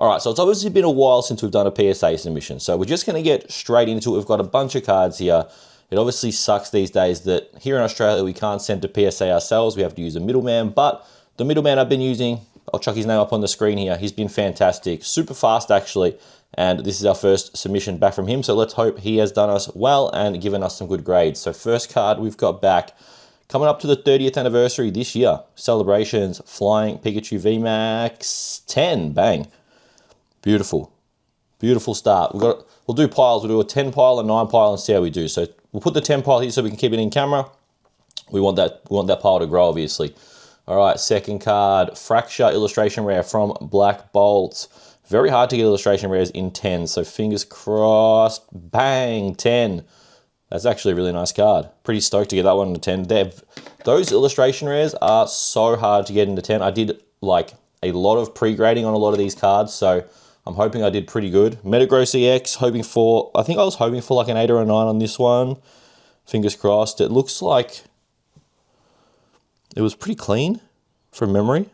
All right, so it's obviously been a while since we've done a PSA submission, so we're just going to get straight into it. We've got a bunch of cards here. It obviously sucks these days that here in Australia we can't send to PSA ourselves. We have to use a middleman, but the middleman I've been using, I'll chuck his name up on the screen here. He's been fantastic, super fast actually, and this is our first submission back from him, so let's hope he has done us well and given us some good grades. So first card we've got back, coming up to the 30th anniversary this year, Celebrations Flying Pikachu VMAX 10, bang. Beautiful, beautiful start. We'll do piles. We'll do a 10 pile, a 9 pile, and see how we do. So we'll put the 10 pile here so we can keep it in camera. We want that pile to grow, obviously. All right, second card, Fracture Illustration Rare from Black Bolt. Very hard to get illustration rares in 10, so fingers crossed. Bang, 10. That's actually a really nice card. Pretty stoked to get that one into 10. Those illustration rares are so hard to get into 10. I did like a lot of pre-grading on a lot of these cards, so I'm hoping I did pretty good. Metagross EX, I think I was hoping for like an 8 or a 9 on this one. Fingers crossed. It looks like it was pretty clean from memory.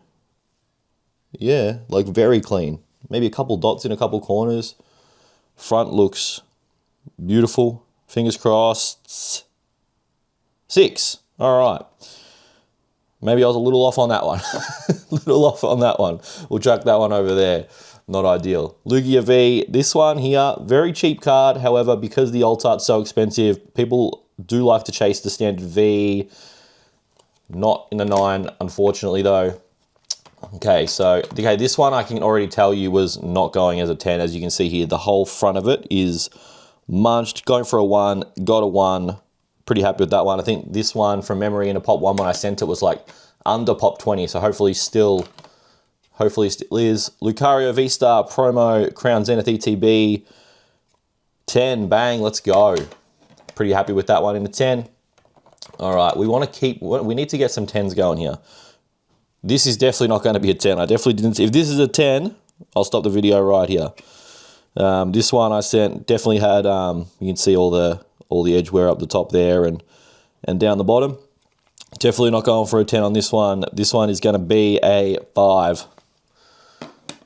Yeah, like very clean. Maybe a couple dots in a couple corners. Front looks beautiful. Fingers crossed. 6. All right. Maybe I was a little off on that one. We'll chuck that one over there. Not ideal. Lugia V, this one here, very cheap card. However, because the alt art's so expensive, people do like to chase the standard V. Not in a 9, unfortunately, though. Okay, this one I can already tell you was not going as a 10. As you can see here, the whole front of it is munched. Going for a 1, got a 1. Pretty happy with that one. I think this one, from memory, in a pop 1 when I sent it was like under pop 20, so hopefully still is. Lucario V-Star promo, Crown Zenith ETB, 10, bang, let's go. Pretty happy with that one in the 10. All right, we need to get some 10s going here. This is definitely not going to be a 10. I definitely didn't, if this is a 10, I'll stop the video right here. This one I sent definitely had, you can see all the edge wear up the top there and down the bottom. Definitely not going for a 10 on this one. This one is going to be a 5.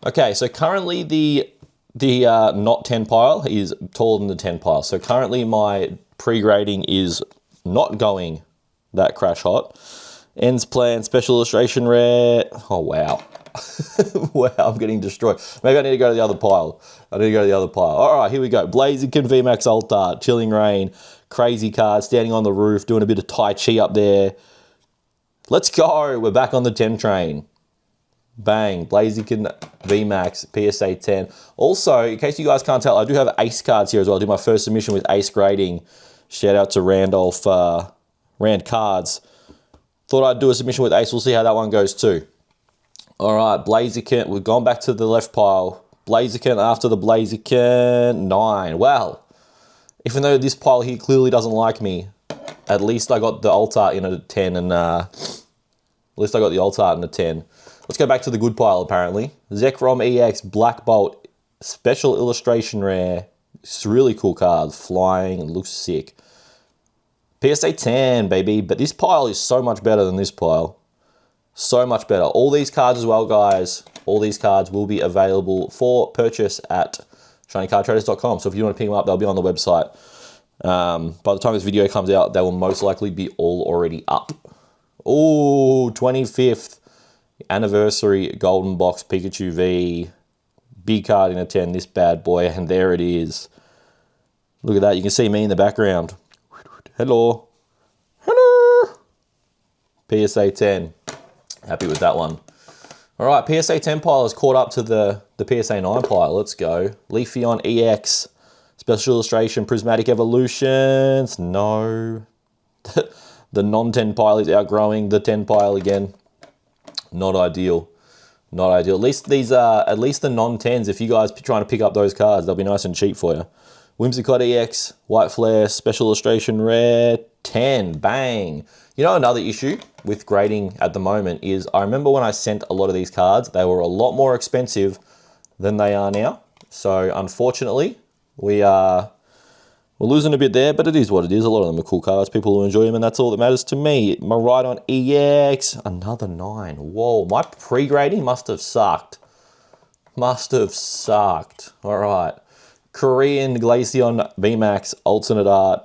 Okay, so currently the not 10 pile is taller than the 10 pile. So currently my pre-grading is not going that crash hot. Ends plan, special illustration rare. Oh, wow. Wow, I'm getting destroyed. Maybe I need to go to the other pile. All right, here we go. Blaziken VMAX Alt Art, Chilling Rain, crazy card, standing on the roof, doing a bit of Tai Chi up there. Let's go. We're back on the 10 train. Bang. Blaziken VMAX PSA 10. Also, in case you guys can't tell, I do have ace cards here as well. I did my first submission with ace grading. Shout out to Rand Cards. Thought I'd do a submission with ace. We'll see how that one goes too. All right, Blaziken. We've gone back to the left pile. Blaziken after the Blaziken 9. Well, even though this pile here clearly doesn't like me, at least I got the alt art in a 10 and at least I got the alt art in a 10. Let's go back to the good pile apparently. Zekrom EX Black Bolt special illustration rare. It's really cool card. Flying and looks sick. PSA 10, baby. But this pile is so much better than this pile. So much better. All these cards as well, guys. All these cards will be available for purchase at Shinycardtraders.com. So if you want to pick them up, they'll be on the website. By the time this video comes out, they will most likely be all already up. Oh, 25th anniversary golden box Pikachu V. Big card in a 10, this bad boy. And there it is. Look at that. You can see me in the background. Hello. Hello. PSA 10. Happy with that one. All right, PSA 10 pile is caught up to the PSA 9 pile. Let's go. Leafeon EX. Special illustration, Prismatic Evolutions. No. The non-10 pile is outgrowing the 10 pile again. Not ideal. Not ideal. At least the non-10s, if you guys are trying to pick up those cards, they'll be nice and cheap for you. Whimsicott EX, White Flare, Special Illustration Rare, 10. Bang. You know, another issue with grading at the moment is I remember when I sent a lot of these cards, they were a lot more expensive than they are now. So unfortunately, we're losing a bit there, but it is what it is. A lot of them are cool cards. People will enjoy them, and that's all that matters to me. Maridon EX, another 9. Whoa, my pre-grading must have sucked. Must have sucked. All right. Korean Glaceon VMAX alternate art.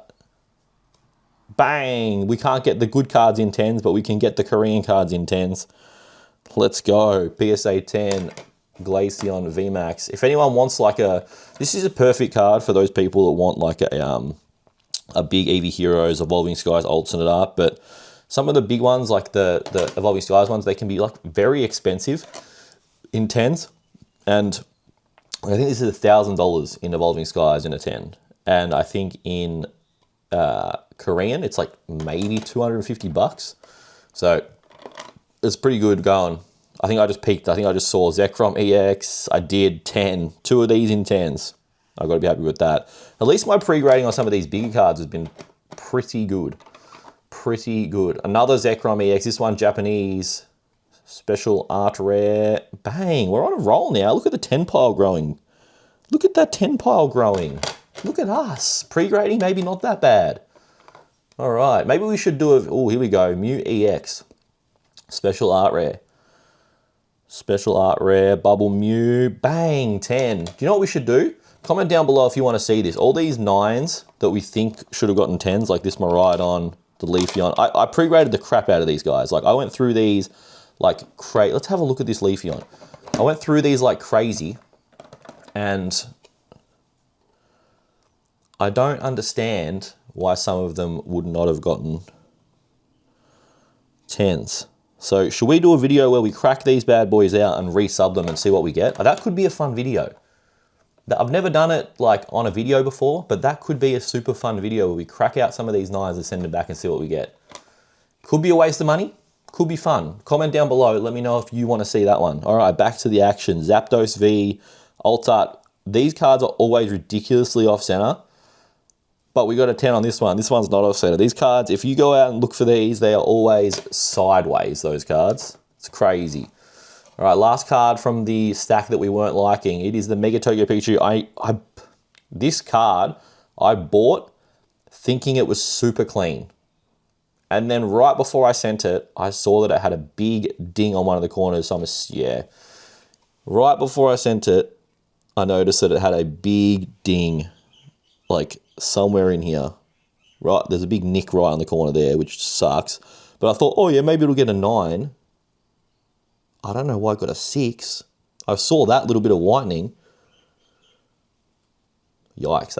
Bang! We can't get the good cards in 10s, but we can get the Korean cards in 10s. Let's go. PSA 10 Glaceon VMAX. If anyone wants like this is a perfect card for those people that want like a big EV Heroes Evolving Skies alternate art, but some of the big ones, like the Evolving Skies ones, they can be like very expensive in 10s. And I think this is $1,000 in Evolving Skies in a 10. And I think in Korean, it's like maybe $250. So it's pretty good going. I think I just peaked. I think I just saw Zekrom EX. I did 10. 2 of these in 10s. I've got to be happy with that. At least my pre-grading on some of these bigger cards has been pretty good. Pretty good. Another Zekrom EX. This one Japanese. Special art rare. Bang. We're on a roll now. Look at the 10 pile growing. Look at that 10 pile growing. Look at us. Pre-grading maybe not that bad. All right. Maybe we should do a... Oh, here we go. Mew EX. Special art rare. Special art rare. Bubble Mew. Bang. 10. Do you know what we should do? Comment down below if you want to see this. All these 9s that we think should have gotten 10s, like this Miraidon, the Leafeon. I pre-graded the crap out of these guys. Like, I went through these like crazy. Let's have a look at this Leafeon. I went through these like crazy, and I don't understand why some of them would not have gotten 10s. So should we do a video where we crack these bad boys out and resub them and see what we get? That could be a fun video. I've never done it like on a video before, but that could be a super fun video where we crack out some of these 9s and send them back and see what we get. Could be a waste of money. Could be fun. Comment down below. Let me know if you want to see that one. All right, back to the action. Zapdos V, Alt Art. These cards are always ridiculously off-center, but we got a 10 on this one. This one's not off-center. These cards, if you go out and look for these, they are always sideways, those cards. It's crazy. All right, last card from the stack that we weren't liking. It is the Mega Tokyo Pikachu. This card I bought thinking it was super clean. And then right before I sent it, I saw that it had a big ding on one of the corners. So right before I sent it, I noticed that it had a big ding, like somewhere in here. Right, there's a big nick right on the corner there, which sucks. But I thought, oh yeah, maybe it'll get a 9. I don't know why I got a 6. I saw that little bit of whitening. Yikes,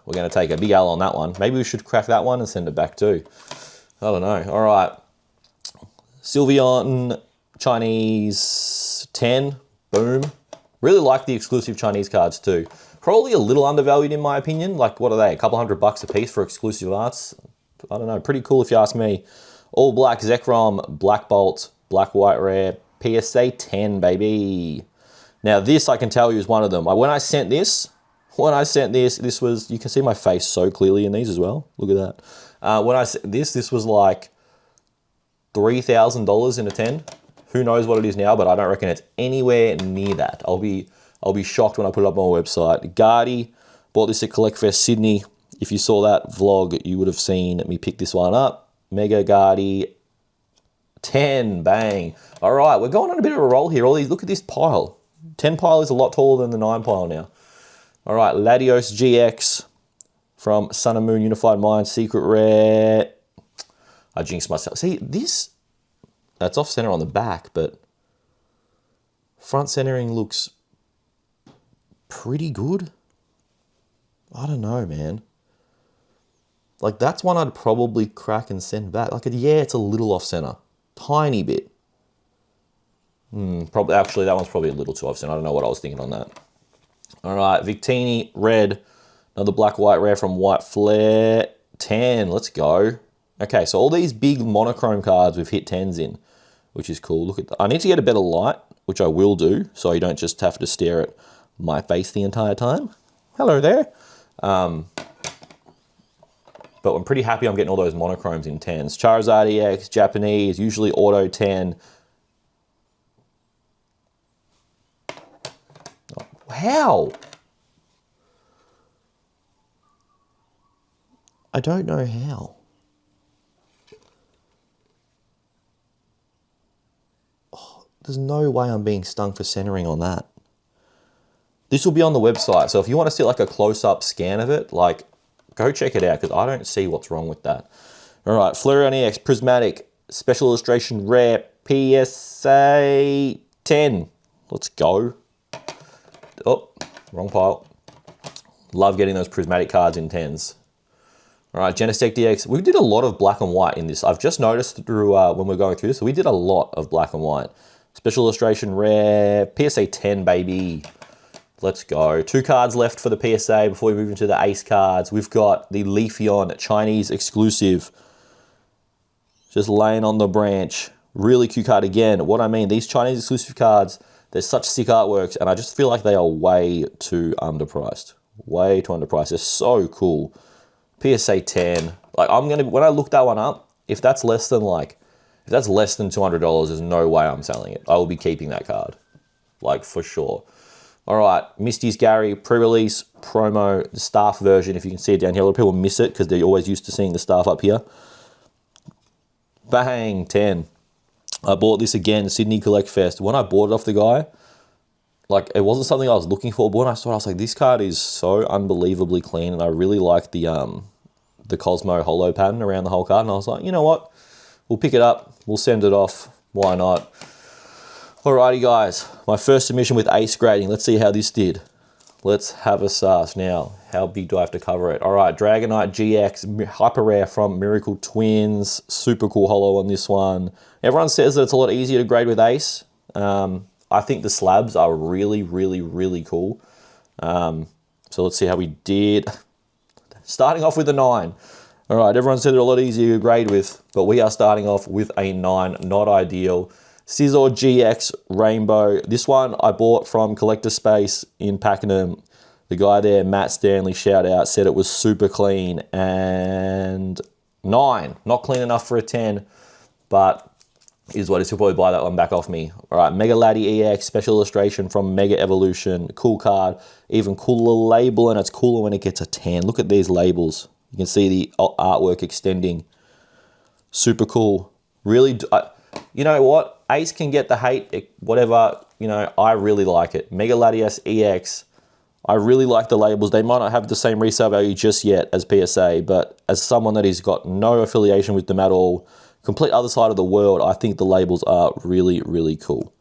we're gonna take a big L on that one. Maybe we should crack that one and send it back too. I don't know. All right. Sylveon Chinese 10. Boom. Really like the exclusive Chinese cards too. Probably a little undervalued in my opinion. Like, what are they? A couple $100 a piece for exclusive arts? I don't know. Pretty cool if you ask me. All black Zekrom, Black Bolt, Black White Rare, PSA 10, baby. Now this, I can tell you, is one of them. When I sent this, this was, you can see my face so clearly in these as well. Look at that. When I said this was like $3,000 in a 10. Who knows what it is now, but I don't reckon it's anywhere near that. I'll be shocked when I put it up on my website. Guardy, bought this at Collect Fest Sydney. If you saw that vlog, you would have seen me pick this one up. Mega Guardy 10, bang. All right, we're going on a bit of a roll here. All these, look at this pile. 10 pile is a lot taller than the 9 pile now. All right, Latios GX from Sun and Moon Unified Mind, Secret Rare. I jinxed myself. See, that's off center on the back, but front centering looks pretty good. I don't know, man. Like, that's one I'd probably crack and send back. Like, yeah, it's a little off center. Tiny bit. Probably, actually, that one's probably a little too off center. I don't know what I was thinking on that. All right, Victini Red. Another Black White Rare from White Flare. 10, let's go. Okay, so all these big monochrome cards we've hit 10s in, which is cool. Look at that. I need to get a better light, which I will do, so you don't just have to stare at my face the entire time. Hello there. But I'm pretty happy I'm getting all those monochromes in 10s. Charizard EX, Japanese, usually auto 10. Oh, how? I don't know how. Oh, there's no way I'm being stung for centering on that. This will be on the website. So if you want to see like a close-up scan of it, like go check it out because I don't see what's wrong with that. All right, Flareon EX Prismatic Special Illustration Rare PSA 10. Let's go. Oh, wrong pile. Love getting those prismatic cards in 10s. All right, Genesect DX. We did a lot of black and white in this. I've just noticed through when we're going through this, we did a lot of black and white. Special Illustration Rare PSA 10, baby. Let's go. 2 cards left for the PSA before we move into the Ace cards. We've got the Leafeon Chinese exclusive. Just laying on the branch. Really cute card again. What I mean, these Chinese exclusive cards, they're such sick artworks, and I just feel like they are way too underpriced. Way too underpriced. They're so cool. PSA 10. Like when I look that one up, if that's less than $200, there's no way I'm selling it. I will be keeping that card. Like for sure. All right, Misty's Gary, pre-release, promo, the staff version. If you can see it down here, a lot of people miss it because they're always used to seeing the staff up here. Bang, 10. I bought this again, Sydney Collect Fest. When I bought it off the guy, like it wasn't something I was looking for, but when I saw it, I was like, this card is so unbelievably clean, and I really like the Cosmo holo pattern around the whole card, and I was like, you know what? We'll pick it up, we'll send it off, why not? Alrighty guys, my first submission with Ace grading. Let's see how this did. Let's have a sass. Now, how big do I have to cover it? All right, Dragonite GX, hyper rare from Miracle Twins. Super cool holo on this one. Everyone says that it's a lot easier to grade with Ace. I think the slabs are really, really, really cool. So let's see how we did. Starting off with a 9. All right, everyone said they're a lot easier to grade with, but we are starting off with a 9, not ideal. Scizor GX Rainbow. This one I bought from Collector Space in Pakenham. The guy there, Matt Stanley, shout out, said it was super clean. And 9. Not clean enough for a 10, but is what it is. He'll probably buy that one back off me. All right, Mega Laddie EX, special illustration from Mega Evolution. Cool card. Even cooler label, and it's cooler when it gets a 10. Look at these labels. You can see the artwork extending. Super cool. Really, you know what? Ace can get the hate, whatever, you know, I really like it. Mega Latias EX, I really like the labels. They might not have the same resale value just yet as PSA, but as someone that has got no affiliation with them at all, complete other side of the world, I think the labels are really, really cool.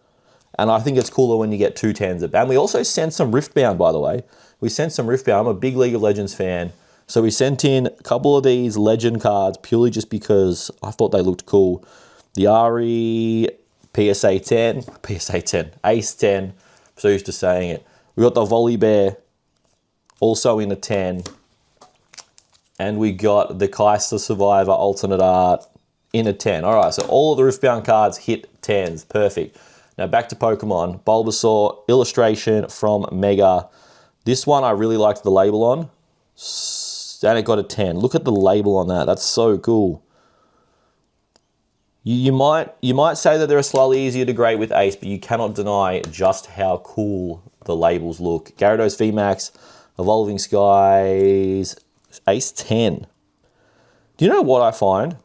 And I think it's cooler when you get 2 10s. And we also sent some Riftbound, by the way. We sent some Riftbound. I'm a big League of Legends fan. So we sent in a couple of these Legend cards purely just because I thought they looked cool. The Ari PSA 10, Ace 10, I'm so used to saying it. We got the Volley Bear, also in a 10. And we got the Kaiser Survivor alternate art in a 10. All right, so all of the Riftbound cards hit 10s, perfect. Now back to Pokemon. Bulbasaur, illustration from Mega. This one I really liked the label on, and it got a 10. Look at the label on that, that's so cool. You might say that they're slightly easier to grade with Ace, but you cannot deny just how cool the labels look. Gyarados VMAX, Evolving Skies, Ace 10. Do you know what I find?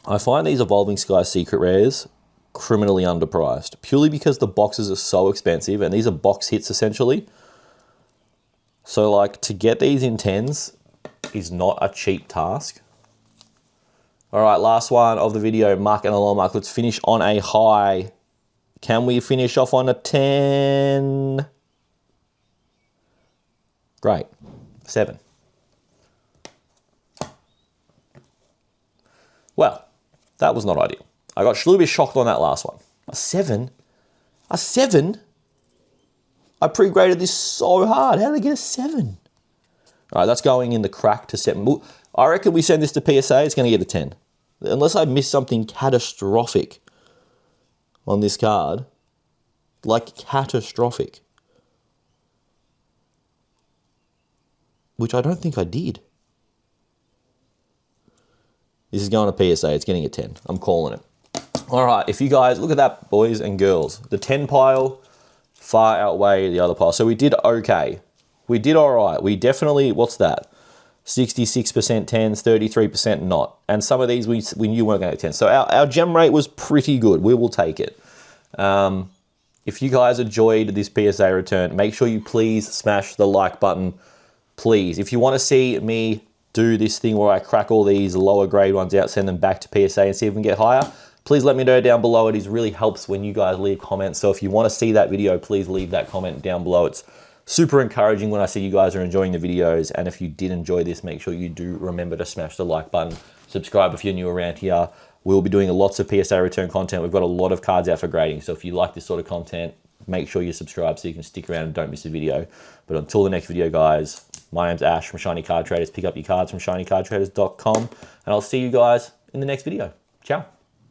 I find these Evolving Skies secret rares criminally underpriced, purely because the boxes are so expensive, and these are box hits essentially. So like, to get these in 10s is not a cheap task. All right, last one of the video, Mark and Alomar. Let's finish on a high. Can we finish off on a 10? Great, 7. Well, that was not ideal. I got a little bit shocked on that last one. A 7? A 7? I pre-graded this so hard. How did I get a 7? All right, that's going in the crack to 7. I reckon we send this to PSA, it's going to get a 10. Unless I miss something catastrophic on this card. Like catastrophic. Which I don't think I did. This is going to PSA, it's getting a 10. I'm calling it. All right, if you guys, look at that, boys and girls. The 10 pile far outweigh the other pile. So we did okay. We did all right. We definitely, what's that? 66% 10s, 33% not. And some of these we knew weren't going to 10. So our gem rate was pretty good. We will take it. If you guys enjoyed this PSA return, make sure you please smash the like button, please. If you want to see me do this thing where I crack all these lower grade ones out, send them back to PSA and see if we can get higher, please let me know down below. It really helps when you guys leave comments. So if you want to see that video, please leave that comment down below. It's super encouraging when I see you guys are enjoying the videos. And if you did enjoy this, make sure you do remember to smash the like button. Subscribe if you're new around here. We'll be doing lots of PSA return content. We've got a lot of cards out for grading. So if you like this sort of content, make sure you subscribe so you can stick around and don't miss a video. But until the next video, guys, my name's Ash from Shiny Card Traders. Pick up your cards from shinycardtraders.com. And I'll see you guys in the next video. Ciao.